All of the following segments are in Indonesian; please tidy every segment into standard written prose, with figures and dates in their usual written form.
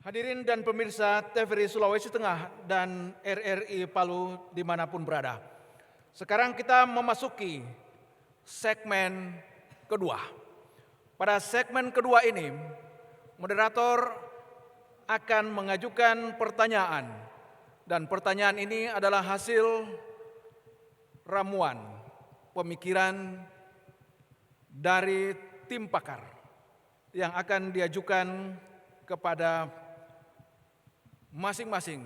Hadirin dan pemirsa TVRI Sulawesi Tengah dan RRI Palu dimanapun berada. Sekarang kita memasuki segmen kedua. Pada segmen kedua ini, moderator akan mengajukan pertanyaan. Dan pertanyaan ini adalah hasil ramuan pemikiran dari tim pakar yang akan diajukan kepada masing-masing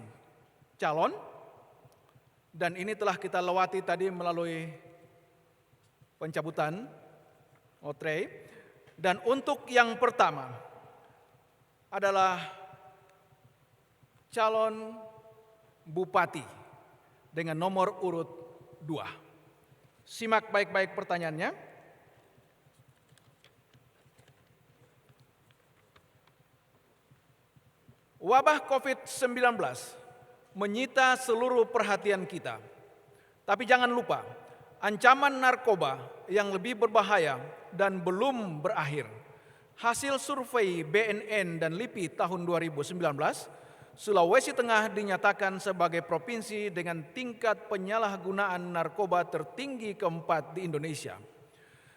calon, dan ini telah kita lewati tadi melalui pencabutan otrei. Dan untuk yang pertama adalah calon bupati dengan nomor urut 2. Simak baik-baik pertanyaannya. Wabah COVID-19 menyita seluruh perhatian kita. Tapi jangan lupa, ancaman narkoba yang lebih berbahaya dan belum berakhir. Hasil survei BNN dan LIPI tahun 2019, Sulawesi Tengah dinyatakan sebagai provinsi dengan tingkat penyalahgunaan narkoba tertinggi keempat di Indonesia.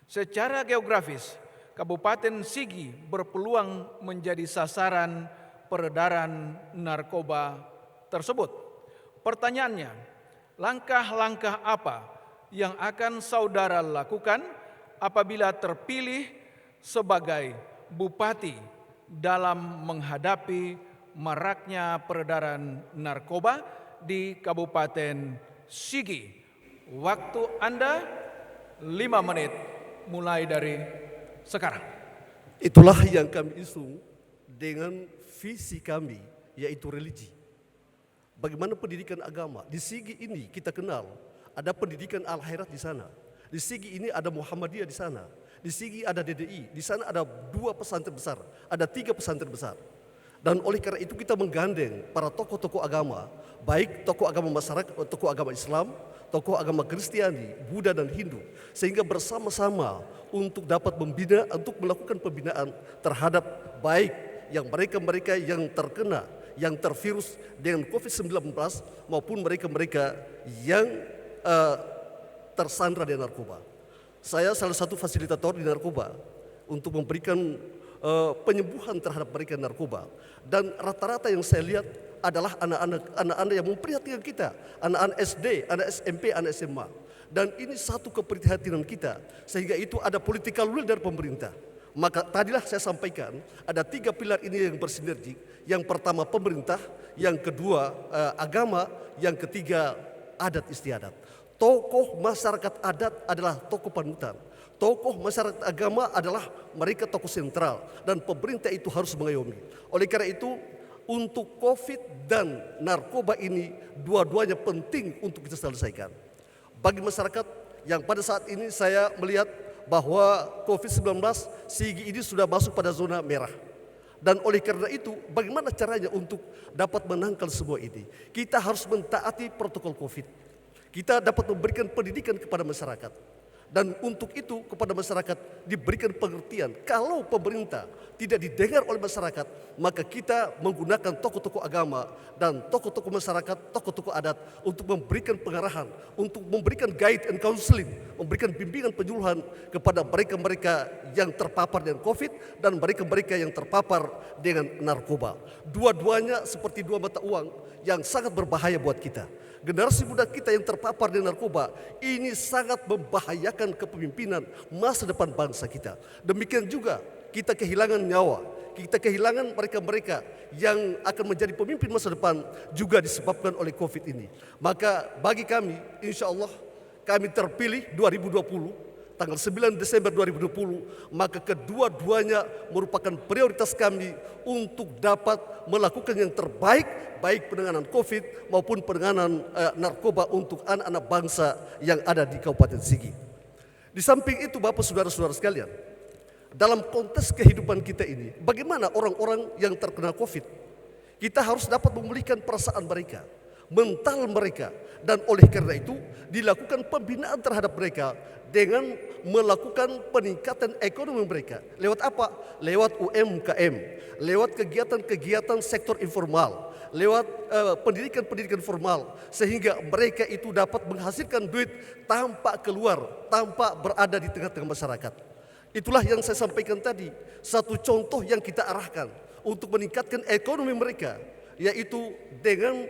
Secara geografis, Kabupaten Sigi berpeluang menjadi sasaran peredaran narkoba tersebut. Pertanyaannya, langkah-langkah apa yang akan saudara lakukan apabila terpilih sebagai bupati dalam menghadapi maraknya peredaran narkoba di Kabupaten Sigi? Waktu Anda 5 menit mulai dari sekarang. Itulah yang kami isu dengan visi kami, yaitu religi. Bagaimana pendidikan agama? Di Sigi ini kita kenal ada pendidikan Al-Khairat di sana. Di Sigi ini ada Muhammadiyah di sana. Di Sigi ada DDI. Di sana ada 2 pesantren besar, ada 3 pesantren besar. Dan oleh karena itu kita menggandeng para tokoh-tokoh agama, baik tokoh agama masyarakat, tokoh agama Islam, tokoh agama Kristiani, Buddha dan Hindu, sehingga bersama-sama untuk dapat membina, untuk melakukan pembinaan terhadap baik yang mereka-mereka yang terkena, yang tervirus dengan COVID-19 maupun mereka-mereka yang tersandra di narkoba. Saya salah satu fasilitator di narkoba untuk memberikan penyembuhan terhadap mereka narkoba. Dan rata-rata yang saya lihat adalah anak-anak yang memprihatinkan kita, anak-anak SD, anak SMP, anak SMA. Dan ini satu keprihatinan kita, sehingga itu ada political will dari pemerintah. Maka tadilah saya sampaikan ada 3 pilar ini yang bersinergi. Yang pertama pemerintah, yang kedua agama, yang ketiga adat istiadat. Tokoh masyarakat adat adalah tokoh panutan. Tokoh masyarakat agama adalah mereka tokoh sentral, dan pemerintah itu harus mengayomi. Oleh karena itu untuk COVID dan narkoba ini dua-duanya penting untuk kita selesaikan. Bagi masyarakat yang pada saat ini saya melihat bahwa COVID-19 Sigi ini sudah masuk pada zona merah. Dan oleh karena itu bagaimana caranya untuk dapat menangkal semua ini? Kita harus mentaati protokol COVID. Kita dapat memberikan pendidikan kepada masyarakat. Dan untuk itu kepada masyarakat diberikan pengertian. Kalau pemerintah tidak didengar oleh masyarakat, maka kita menggunakan tokoh-tokoh agama dan tokoh-tokoh masyarakat, tokoh-tokoh adat untuk memberikan pengarahan, untuk memberikan guide and counseling, memberikan bimbingan penyuluhan kepada mereka-mereka yang terpapar dengan COVID dan mereka-mereka yang terpapar dengan narkoba. Dua-duanya seperti 2 mata uang yang sangat berbahaya buat kita. Generasi muda kita yang terpapar dengan narkoba ini sangat membahayakan kepemimpinan masa depan bangsa kita. Demikian juga kita kehilangan nyawa, kita kehilangan mereka-mereka yang akan menjadi pemimpin masa depan juga disebabkan oleh COVID ini. Maka bagi kami, insya Allah kami terpilih 2020. Tanggal 9 Desember 2020, maka kedua-duanya merupakan prioritas kami untuk dapat melakukan yang terbaik, baik penanganan COVID maupun penanganan narkoba untuk anak-anak bangsa yang ada di Kabupaten Sigi. Di samping itu Bapak saudara-saudara sekalian, dalam konteks kehidupan kita ini, bagaimana orang-orang yang terkena COVID? Kita harus dapat memulihkan perasaan mereka. mental mereka, dan oleh karena itu dilakukan pembinaan terhadap mereka dengan melakukan peningkatan ekonomi mereka. Lewat apa? Lewat UMKM, lewat kegiatan-kegiatan sektor informal, lewat pendidikan-pendidikan formal, sehingga mereka itu dapat menghasilkan duit tanpa keluar, tanpa berada di tengah-tengah masyarakat. Itulah yang saya sampaikan tadi, satu contoh yang kita arahkan untuk meningkatkan ekonomi mereka, yaitu dengan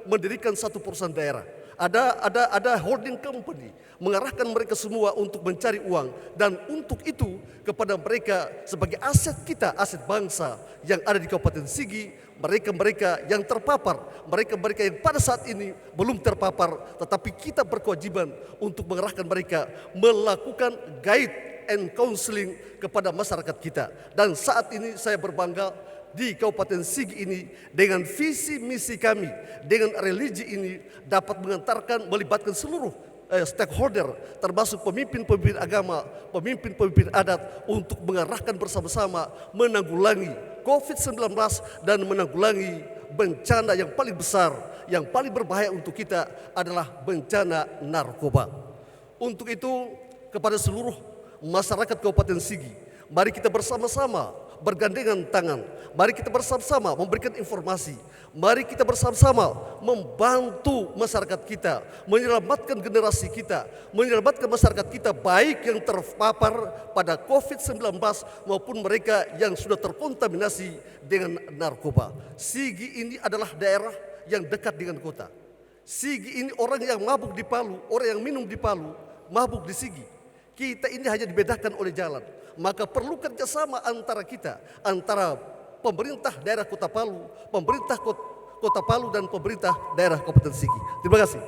mendirikan satu perusahaan daerah. Ada holding company mengarahkan mereka semua untuk mencari uang, dan untuk itu kepada mereka sebagai aset kita, aset bangsa yang ada di Kabupaten Sigi, mereka-mereka yang terpapar, mereka-mereka yang pada saat ini belum terpapar, tetapi kita berkewajiban untuk mengarahkan mereka melakukan guide and counseling kepada masyarakat kita. Dan saat ini saya berbangga di Kabupaten Sigi ini dengan visi misi kami, dengan religi ini dapat melibatkan seluruh stakeholder, termasuk pemimpin-pemimpin agama, pemimpin-pemimpin adat, untuk mengarahkan bersama-sama menanggulangi COVID-19 dan menanggulangi bencana yang paling besar, yang paling berbahaya untuk kita adalah bencana narkoba. Untuk itu kepada seluruh masyarakat Kabupaten Sigi, mari kita bersama-sama bergandengan tangan, mari kita bersama-sama memberikan informasi, mari kita bersama-sama membantu masyarakat kita, menyelamatkan generasi kita, menyelamatkan masyarakat kita, baik yang terpapar pada COVID-19 maupun mereka yang sudah terkontaminasi dengan narkoba. Sigi ini adalah daerah yang dekat dengan kota. Sigi ini orang yang mabuk di Palu, orang yang minum di Palu, mabuk di Sigi. Kita ini hanya dibedakan oleh jalan. Maka perlu kerjasama antara kita, antara pemerintah daerah Kota Palu, pemerintah Kota Palu, dan pemerintah daerah Kabupaten Sigi. Terima kasih.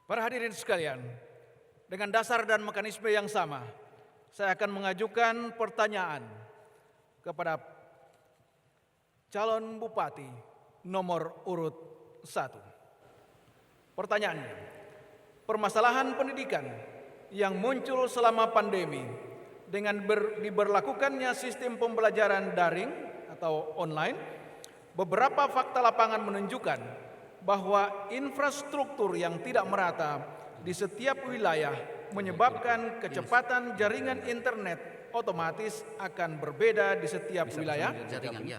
Para hadirin sekalian, dengan dasar dan mekanisme yang sama, saya akan mengajukan pertanyaan kepada calon bupati nomor urut 1. Pertanyaannya, permasalahan pendidikan yang muncul selama pandemi dengan diberlakukannya sistem pembelajaran daring atau online, beberapa fakta lapangan menunjukkan bahwa infrastruktur yang tidak merata di setiap wilayah menyebabkan kecepatan jaringan internet otomatis akan berbeda di setiap wilayah,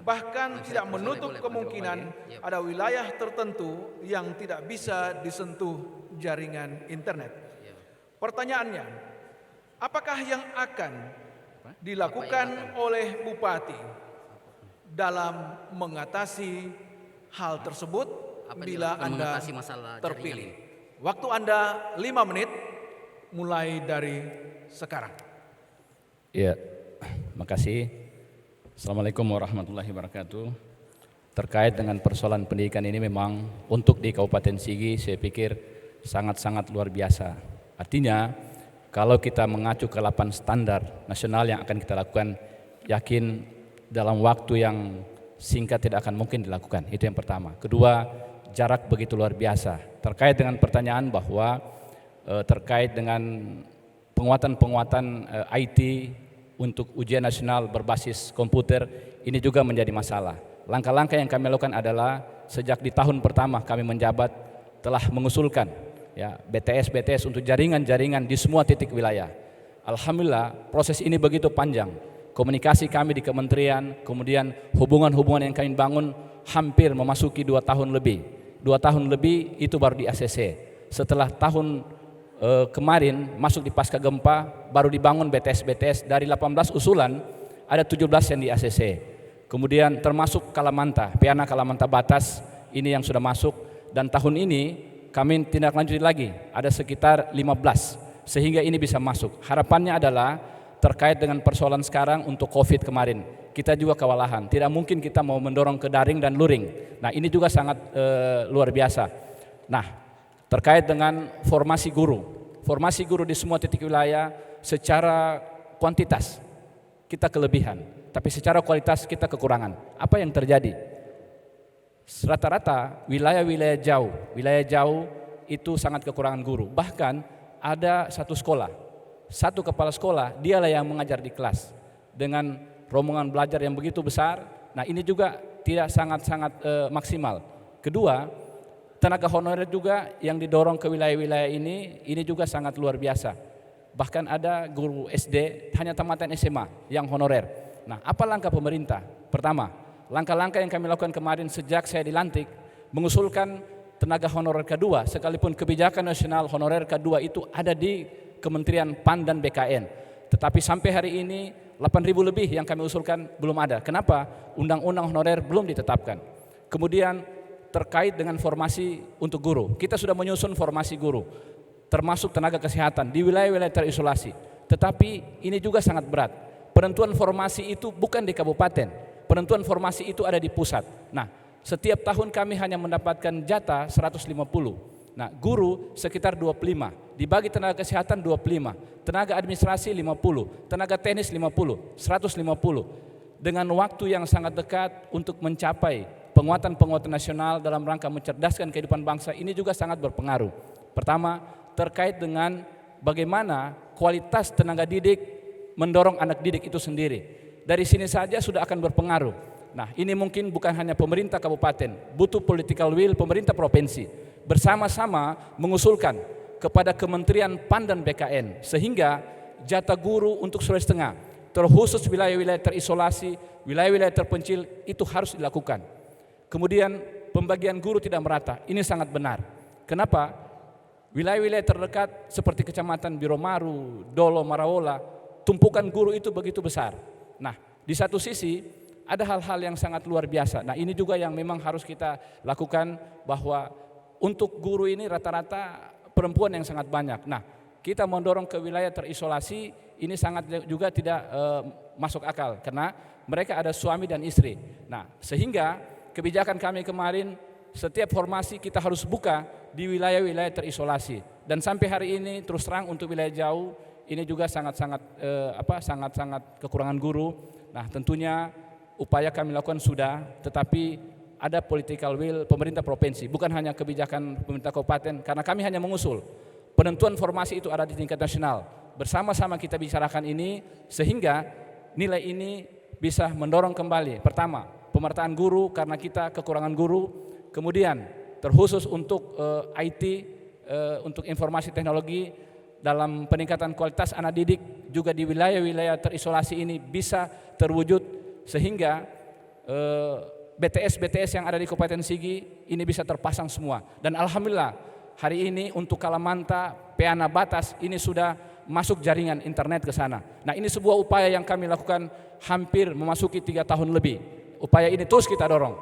bahkan tidak menutup kemungkinan ada wilayah tertentu yang tidak bisa disentuh jaringan internet. Pertanyaannya, apakah yang akan dilakukan oleh bupati dalam mengatasi hal tersebut bila Anda terpilih? Waktu Anda 5 menit mulai dari sekarang. Ya, makasih. Assalamualaikum warahmatullahi wabarakatuh. Terkait dengan persoalan pendidikan ini, memang untuk di Kabupaten Sigi saya pikir sangat-sangat luar biasa. Artinya kalau kita mengacu ke 8 standar nasional yang akan kita lakukan, yakin dalam waktu yang singkat tidak akan mungkin dilakukan. Itu yang pertama. Kedua, jarak begitu luar biasa. Terkait dengan pertanyaan bahwa terkait dengan penguatan IT untuk ujian nasional berbasis komputer, ini juga menjadi masalah. Langkah-langkah yang kami lakukan adalah sejak di tahun pertama kami menjabat telah mengusulkan BTS untuk jaringan-jaringan di semua titik wilayah. Alhamdulillah proses ini begitu panjang. Komunikasi kami di kementerian, kemudian hubungan-hubungan yang kami bangun hampir memasuki 2 tahun lebih. 2 tahun lebih itu baru di ACC. Setelah tahun kemarin masuk di pasca gempa, baru dibangun BTS dari 18 usulan ada 17 yang di ACC. Kemudian termasuk Kalamanta, Piana Kalamanta Batas ini yang sudah masuk, dan tahun ini kami tindak lanjuti lagi ada sekitar 15 sehingga ini bisa masuk. Harapannya adalah terkait dengan persoalan sekarang untuk COVID kemarin, kita juga kewalahan. Tidak mungkin kita mau mendorong ke daring dan luring. Nah, ini juga sangat luar biasa. Nah, terkait dengan formasi guru di semua titik wilayah, secara kuantitas kita kelebihan, tapi secara kualitas kita kekurangan. Apa yang terjadi? Rata-rata wilayah jauh itu sangat kekurangan guru. Bahkan ada satu sekolah satu kepala sekolah, dialah yang mengajar di kelas dengan rombongan belajar yang begitu besar. Nah, ini juga tidak sangat-sangat maksimal. Kedua, tenaga honorer juga yang didorong ke wilayah-wilayah ini juga sangat luar biasa. Bahkan ada guru SD hanya tamatan SMA yang honorer. Nah, apa langkah pemerintah? Pertama, langkah-langkah yang kami lakukan kemarin sejak saya dilantik, mengusulkan tenaga honorer K2, sekalipun kebijakan nasional honorer K2 itu ada di Kementerian PAN dan BKN. Tetapi sampai hari ini 8.000 lebih yang kami usulkan belum ada. Kenapa? Undang-undang honorer belum ditetapkan. Kemudian terkait dengan formasi untuk guru, kita sudah menyusun formasi guru, termasuk tenaga kesehatan di wilayah-wilayah terisolasi. Tetapi ini juga sangat berat. Penentuan formasi itu bukan di kabupaten, penentuan formasi itu ada di pusat. Nah, setiap tahun kami hanya mendapatkan jatah 150. Nah, guru sekitar 25, dibagi tenaga kesehatan 25, tenaga administrasi 50, tenaga teknis 50, 150. Dengan waktu yang sangat dekat untuk mencapai penguatan-penguatan nasional dalam rangka mencerdaskan kehidupan bangsa, ini juga sangat berpengaruh. Pertama, terkait dengan bagaimana kualitas tenaga didik mendorong anak didik itu sendiri. Dari sini saja sudah akan berpengaruh. Nah, ini mungkin bukan hanya pemerintah kabupaten, butuh political will pemerintah provinsi bersama-sama mengusulkan kepada Kementerian PAN dan BKN sehingga jatah guru untuk Sulawesi Tengah, terkhusus wilayah-wilayah terisolasi, wilayah-wilayah terpencil itu harus dilakukan. Kemudian pembagian guru tidak merata, ini sangat benar. Kenapa? Wilayah-wilayah terdekat seperti Kecamatan Biromaru, Dolo, Maraola, tumpukan guru itu begitu besar. Nah, di satu sisi ada hal-hal yang sangat luar biasa. Nah, ini juga yang memang harus kita lakukan, bahwa untuk guru ini rata-rata perempuan yang sangat banyak. Nah, kita mendorong ke wilayah terisolasi ini sangat juga tidak masuk akal karena mereka ada suami dan istri. Nah, sehingga kebijakan kami kemarin setiap formasi kita harus buka di wilayah-wilayah terisolasi. Dan sampai hari ini terus terang untuk wilayah jauh ini juga sangat-sangat kekurangan guru. Nah, tentunya upaya kami lakukan sudah, tetapi ada political will pemerintah provinsi, bukan hanya kebijakan pemerintah kabupaten, karena kami hanya mengusul. Penentuan formasi itu ada di tingkat nasional. Bersama-sama kita bicarakan ini sehingga nilai ini bisa mendorong kembali. Pertama, pemetaan guru karena kita kekurangan guru. Kemudian terkhusus untuk IT, untuk informasi teknologi dalam peningkatan kualitas anak didik juga di wilayah-wilayah terisolasi ini bisa terwujud sehingga BTS yang ada di Kabupaten Sigi ini bisa terpasang semua. Dan alhamdulillah hari ini untuk Kalamanta, Peana Batas ini sudah masuk jaringan internet ke sana. Nah, ini sebuah upaya yang kami lakukan hampir memasuki 3 tahun lebih. Upaya ini terus kita dorong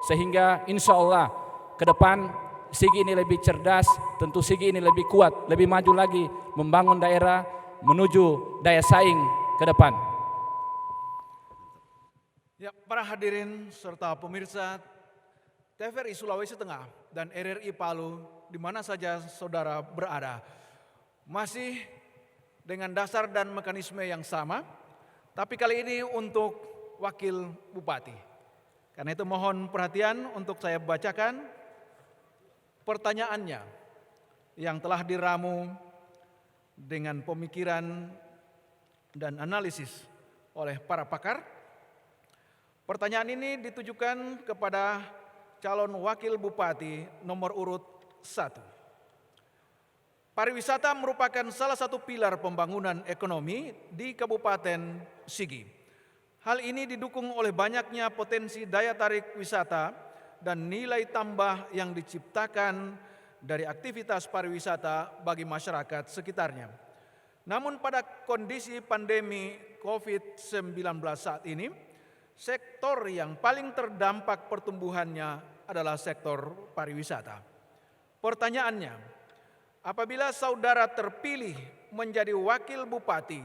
sehingga insya Allah ke depan Sigi ini lebih cerdas, tentu Sigi ini lebih kuat, lebih maju lagi membangun daerah menuju daya saing ke depan. Ya, para hadirin serta pemirsa TVRI Sulawesi Tengah dan RRI Palu di mana saja saudara berada, masih dengan dasar dan mekanisme yang sama, tapi kali ini untuk wakil bupati. Karena itu mohon perhatian untuk saya bacakan pertanyaannya yang telah diramu dengan pemikiran dan analisis oleh para pakar. Pertanyaan ini ditujukan kepada calon wakil bupati nomor urut 1. Pariwisata merupakan salah satu pilar pembangunan ekonomi di Kabupaten Sigi. Hal ini didukung oleh banyaknya potensi daya tarik wisata dan nilai tambah yang diciptakan dari aktivitas pariwisata bagi masyarakat sekitarnya. Namun pada kondisi pandemi COVID-19 saat ini, sektor yang paling terdampak pertumbuhannya adalah sektor pariwisata. Pertanyaannya, apabila saudara terpilih menjadi wakil bupati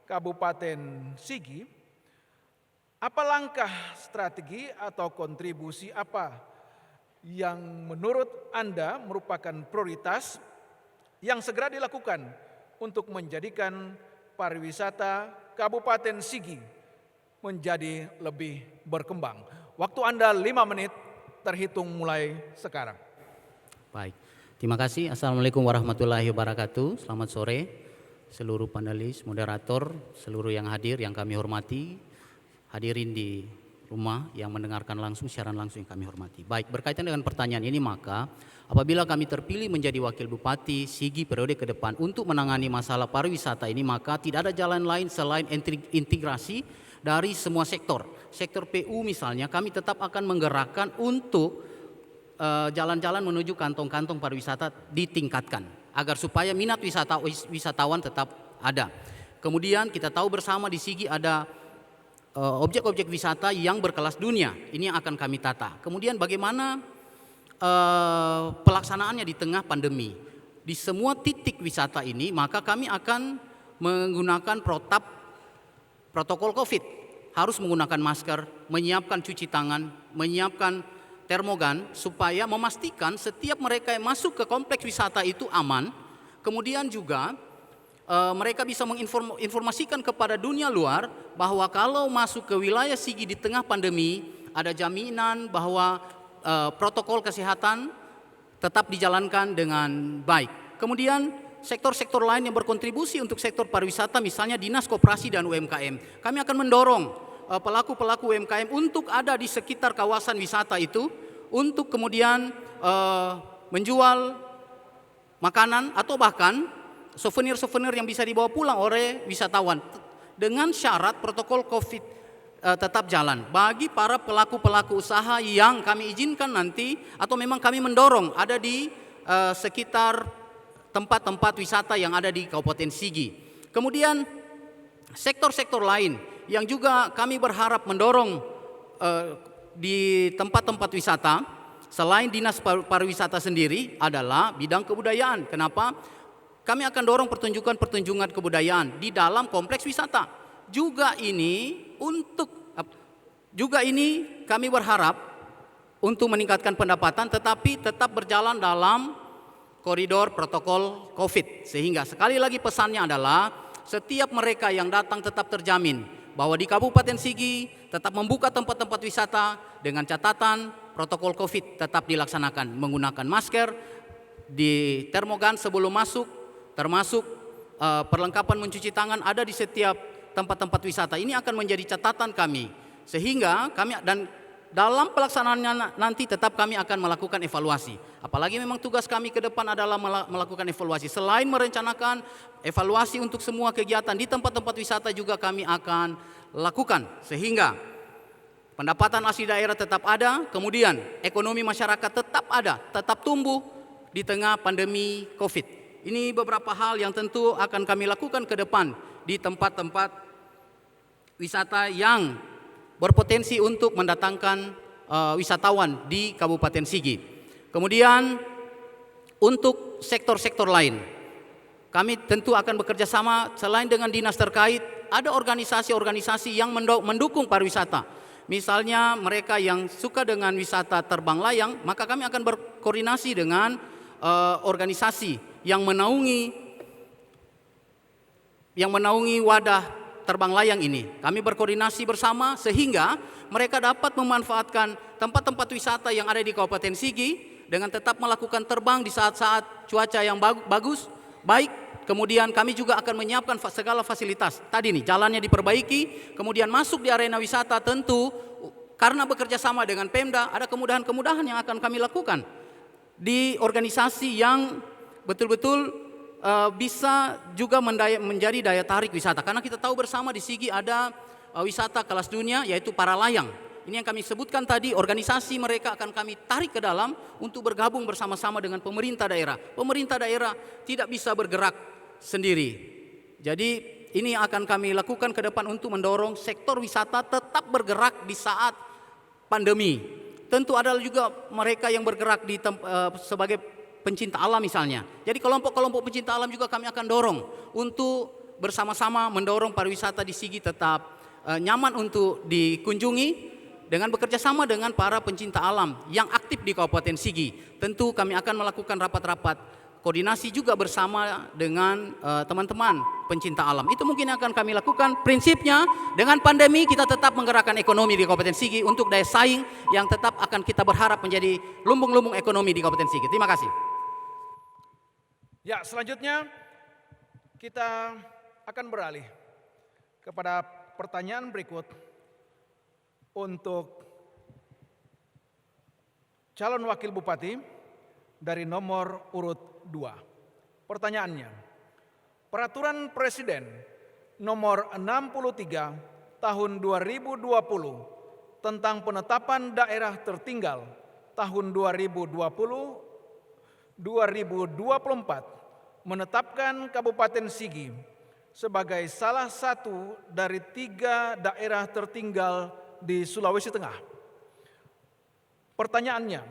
Kabupaten Sigi, apa langkah strategi atau kontribusi apa yang menurut Anda merupakan prioritas yang segera dilakukan untuk menjadikan pariwisata Kabupaten Sigi menjadi lebih berkembang? Waktu Anda 5 menit terhitung mulai sekarang. Baik, terima kasih. Assalamualaikum warahmatullahi wabarakatuh. Selamat sore. seluruh panelis, moderator, seluruh yang hadir yang kami hormati, hadirin di rumah yang mendengarkan langsung, siaran langsung yang kami hormati. Baik, berkaitan dengan pertanyaan ini, maka apabila kami terpilih menjadi Wakil Bupati Sigi periode ke depan untuk menangani masalah pariwisata ini, maka tidak ada jalan lain selain integrasi dari semua sektor. Sektor PU misalnya, kami tetap akan menggerakkan untuk jalan-jalan menuju kantong-kantong pariwisata ditingkatkan agar supaya minat wisatawan tetap ada. Kemudian kita tahu bersama di Sigi ada objek-objek wisata yang berkelas dunia. Ini yang akan kami tata. Kemudian bagaimana pelaksanaannya di tengah pandemi. Di semua titik wisata ini maka kami akan menggunakan protokol COVID. Harus menggunakan masker, menyiapkan cuci tangan, menyiapkan termogan supaya memastikan setiap mereka yang masuk ke kompleks wisata itu aman. Kemudian juga mereka bisa menginformasikan kepada dunia luar bahwa kalau masuk ke wilayah Sigi di tengah pandemi ada jaminan bahwa protokol kesehatan tetap dijalankan dengan baik. Kemudian sektor-sektor lain yang berkontribusi untuk sektor pariwisata, misalnya Dinas Koperasi dan UMKM. Kami akan mendorong pelaku-pelaku UMKM untuk ada di sekitar kawasan wisata itu, untuk kemudian menjual makanan atau bahkan souvenir-souvenir yang bisa dibawa pulang oleh wisatawan dengan syarat protokol COVID tetap jalan. Bagi para pelaku-pelaku usaha yang kami izinkan nanti atau memang kami mendorong ada di sekitar tempat-tempat wisata yang ada di Kabupaten Sigi. Kemudian sektor-sektor lain yang juga kami berharap mendorong di tempat-tempat wisata selain Dinas Pariwisata sendiri adalah bidang kebudayaan. Kenapa? Kami akan dorong pertunjukan-pertunjukan kebudayaan di dalam kompleks wisata. Juga ini kami berharap untuk meningkatkan pendapatan, tetapi tetap berjalan dalam koridor protokol COVID. Sehingga sekali lagi pesannya adalah setiap mereka yang datang tetap terjamin bahwa di Kabupaten Sigi tetap membuka tempat-tempat wisata dengan catatan protokol COVID tetap dilaksanakan, menggunakan masker, di termogan sebelum masuk, termasuk perlengkapan mencuci tangan ada di setiap tempat-tempat wisata. Ini akan menjadi catatan kami, sehingga kami dan dalam pelaksanaannya nanti tetap kami akan melakukan evaluasi. Apalagi memang tugas kami ke depan adalah melakukan evaluasi. Selain merencanakan evaluasi untuk semua kegiatan di tempat-tempat wisata juga kami akan lakukan. Sehingga pendapatan asli daerah tetap ada, kemudian ekonomi masyarakat tetap ada, tetap tumbuh di tengah pandemi COVID. Ini beberapa hal yang tentu akan kami lakukan ke depan di tempat-tempat wisata yang berpotensi untuk mendatangkan wisatawan di Kabupaten Sigi. Kemudian untuk sektor-sektor lain, kami tentu akan bekerja sama selain dengan dinas terkait, ada organisasi-organisasi yang mendukung pariwisata. Misalnya mereka yang suka dengan wisata terbang layang, maka kami akan berkoordinasi dengan organisasi yang menaungi wadah terbang layang ini. Kami berkoordinasi bersama sehingga mereka dapat memanfaatkan tempat-tempat wisata yang ada di Kabupaten Sigi dengan tetap melakukan terbang di saat-saat cuaca yang bagus, baik. Kemudian kami juga akan menyiapkan segala fasilitas. Tadi nih jalannya diperbaiki, kemudian masuk di arena wisata tentu karena bekerja sama dengan Pemda ada kemudahan-kemudahan yang akan kami lakukan di organisasi yang betul-betul bisa juga menjadi daya tarik wisata. Karena kita tahu bersama di Sigi ada wisata kelas dunia yaitu para layang. Ini yang kami sebutkan tadi, organisasi mereka akan kami tarik ke dalam untuk bergabung bersama-sama dengan pemerintah daerah. Pemerintah daerah tidak bisa bergerak sendiri. Jadi ini akan kami lakukan ke depan untuk mendorong sektor wisata tetap bergerak di saat pandemi. Tentu ada juga mereka yang bergerak sebagai pencinta alam misalnya. Jadi kelompok-kelompok pencinta alam juga kami akan dorong untuk bersama-sama mendorong pariwisata di Sigi tetap nyaman untuk dikunjungi dengan bekerja sama dengan para pencinta alam yang aktif di Kabupaten Sigi. Tentu kami akan melakukan rapat-rapat koordinasi juga bersama dengan teman-teman pencinta alam. Itu mungkin akan kami lakukan. Prinsipnya dengan pandemi kita tetap menggerakkan ekonomi di Kabupaten Sigi untuk daya saing yang tetap akan kita berharap menjadi lumbung-lumbung ekonomi di Kabupaten Sigi. Terima kasih. Ya, selanjutnya Kita akan beralih kepada pertanyaan berikut untuk calon wakil bupati dari nomor urut 2. Pertanyaannya, Peraturan Presiden nomor 63 tahun 2020 tentang penetapan daerah tertinggal tahun 2020-2024 menetapkan Kabupaten Sigi sebagai salah satu dari 3 daerah tertinggal di Sulawesi Tengah. Pertanyaannya,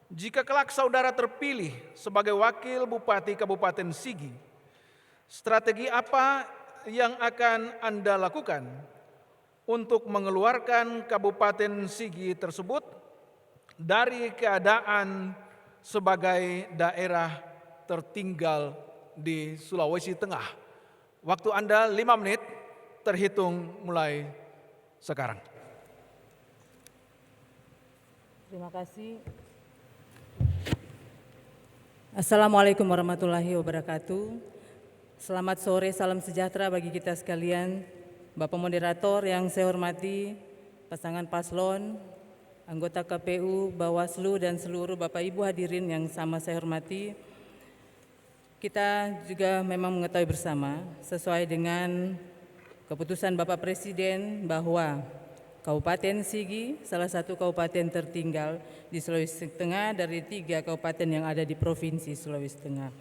jika kelak saudara terpilih sebagai wakil bupati Kabupaten Sigi, strategi apa yang akan Anda lakukan untuk mengeluarkan Kabupaten Sigi tersebut dari keadaan sebagai daerah tertinggal di Sulawesi Tengah? Waktu Anda 5 menit terhitung mulai sekarang. Terima kasih. Assalamualaikum warahmatullahi wabarakatuh. Selamat sore, salam sejahtera bagi kita sekalian. Bapak Moderator yang saya hormati, pasangan paslon, anggota KPU, Bawaslu, dan seluruh Bapak Ibu hadirin yang sama saya hormati. Kita juga memang mengetahui bersama sesuai dengan keputusan Bapak Presiden bahwa Kabupaten Sigi salah satu kabupaten tertinggal di Sulawesi Tengah dari 3 kabupaten yang ada di Provinsi Sulawesi Tengah.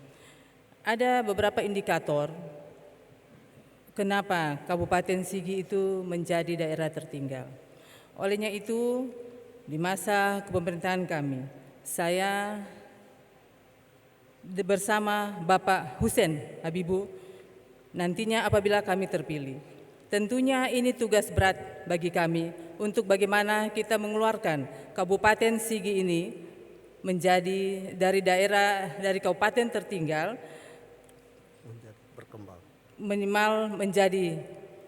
Ada beberapa indikator kenapa Kabupaten Sigi itu menjadi daerah tertinggal. Olehnya itu, di masa kepemerintahan kami, saya bersama Bapak Hussein Habibu, nantinya apabila kami terpilih, tentunya ini tugas berat bagi kami untuk bagaimana kita mengeluarkan Kabupaten Sigi ini menjadi dari kabupaten tertinggal berkembang. Minimal menjadi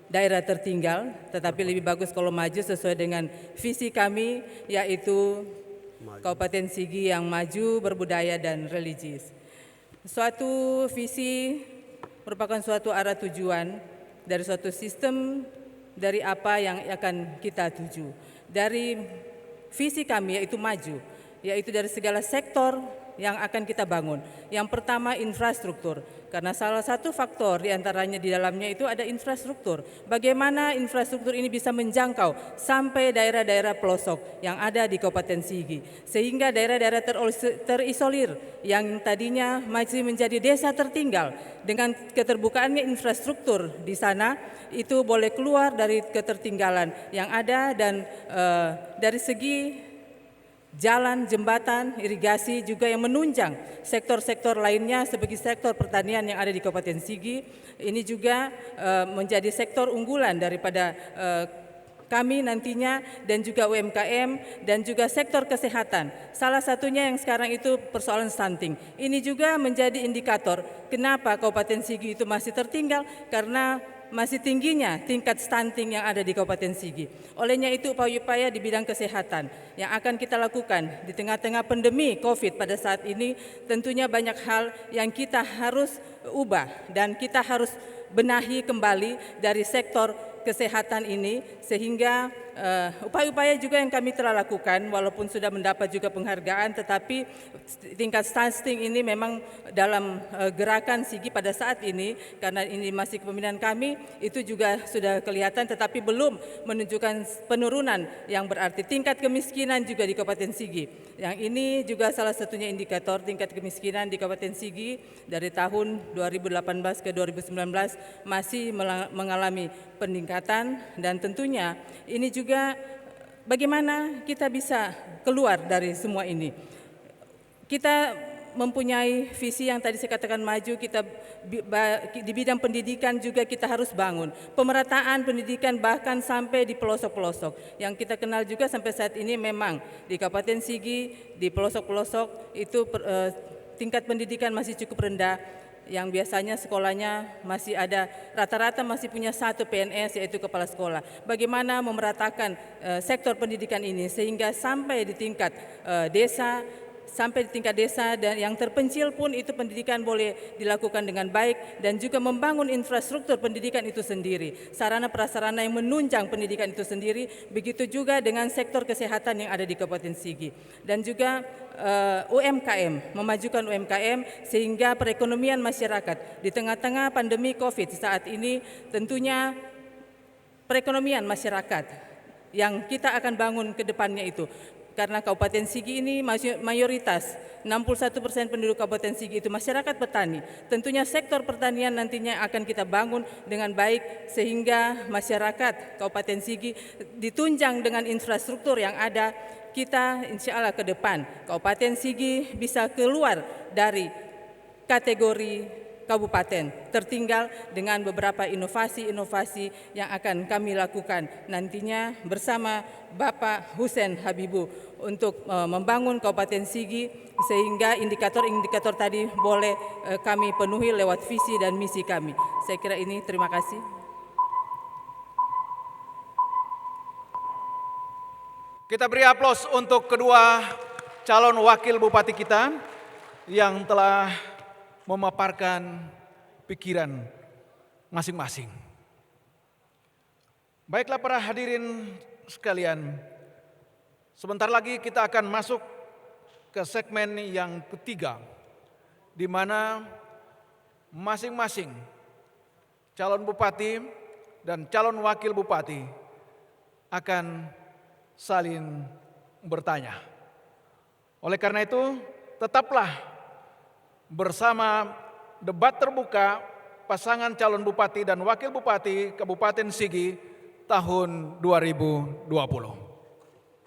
daerah tertinggal, tetapi lebih bagus kalau maju sesuai dengan visi kami, yaitu Kabupaten Sigi yang maju, berbudaya dan religius. Suatu visi merupakan suatu arah tujuan dari suatu sistem dari apa yang akan kita tuju. Dari visi kami yaitu maju, yaitu dari segala sektor yang akan kita bangun. Yang pertama infrastruktur, karena salah satu faktor diantaranya di dalamnya itu ada infrastruktur. Bagaimana infrastruktur ini bisa menjangkau sampai daerah-daerah pelosok yang ada di Kabupaten Sigi, sehingga daerah-daerah terisolir yang tadinya masih menjadi desa tertinggal dengan keterbukaannya infrastruktur di sana itu boleh keluar dari ketertinggalan yang ada, dan dari segi jalan, jembatan, irigasi juga yang menunjang sektor-sektor lainnya sebagai sektor pertanian yang ada di Kabupaten Sigi. Ini juga menjadi sektor unggulan daripada kami nantinya, dan juga UMKM dan juga sektor kesehatan. Salah satunya yang sekarang itu persoalan stunting. Ini juga menjadi indikator kenapa Kabupaten Sigi itu masih tertinggal, karena masih tingginya tingkat stunting yang ada di Kabupaten Sigi. Olehnya itu upaya-upaya di bidang kesehatan yang akan kita lakukan di tengah-tengah pandemi COVID pada saat ini, tentunya banyak hal yang kita harus ubah dan kita harus benahi kembali dari sektor kesehatan ini, sehingga upaya-upaya juga yang kami telah lakukan walaupun sudah mendapat juga penghargaan, tetapi tingkat stunting ini memang dalam gerakan Sigi pada saat ini, karena ini masih kepemimpinan kami, itu juga sudah kelihatan, tetapi belum menunjukkan penurunan yang berarti. Tingkat kemiskinan juga di Kabupaten Sigi, yang ini juga salah satunya indikator tingkat kemiskinan di Kabupaten Sigi dari tahun 2018 ke 2019 masih mengalami peningkatan, dan tentunya ini juga bagaimana kita bisa keluar dari semua ini. Kita mempunyai visi yang tadi saya katakan maju, kita di bidang pendidikan juga kita harus bangun pemerataan pendidikan bahkan sampai di pelosok-pelosok. Yang kita kenal juga sampai saat ini memang di Kabupaten Sigi di pelosok-pelosok itu tingkat pendidikan masih cukup rendah, yang biasanya sekolahnya masih ada rata-rata masih punya 1 PNS yaitu kepala sekolah. Bagaimana memeratakan sektor pendidikan ini sehingga sampai di tingkat desa sampai di tingkat desa dan yang terpencil pun itu pendidikan boleh dilakukan dengan baik dan juga membangun infrastruktur pendidikan itu sendiri, sarana prasarana yang menunjang pendidikan itu sendiri, begitu juga dengan sektor kesehatan yang ada di Kabupaten Sigi dan juga UMKM, memajukan UMKM sehingga perekonomian masyarakat di tengah-tengah pandemi Covid saat ini tentunya perekonomian masyarakat yang kita akan bangun ke depannya itu. Karena Kabupaten Sigi ini mayoritas 61% penduduk Kabupaten Sigi itu masyarakat petani. Tentunya sektor pertanian nantinya akan kita bangun dengan baik sehingga masyarakat Kabupaten Sigi ditunjang dengan infrastruktur yang ada. Kita insya Allah ke depan Kabupaten Sigi bisa keluar dari kategori kabupaten tertinggal dengan beberapa inovasi-inovasi yang akan kami lakukan nantinya bersama Bapak Hussein Habibu untuk membangun Kabupaten Sigi sehingga indikator-indikator tadi boleh kami penuhi lewat visi dan misi kami. Saya kira ini, terima kasih. Kita beri aplaus untuk kedua calon wakil bupati kita yang telah memaparkan pikiran masing-masing. Baiklah para hadirin sekalian, sebentar lagi kita akan masuk ke segmen yang ketiga, di mana masing-masing calon bupati dan calon wakil bupati akan saling bertanya. Oleh karena itu, tetaplah bersama debat terbuka pasangan calon bupati dan wakil bupati Kabupaten Sigi tahun 2020.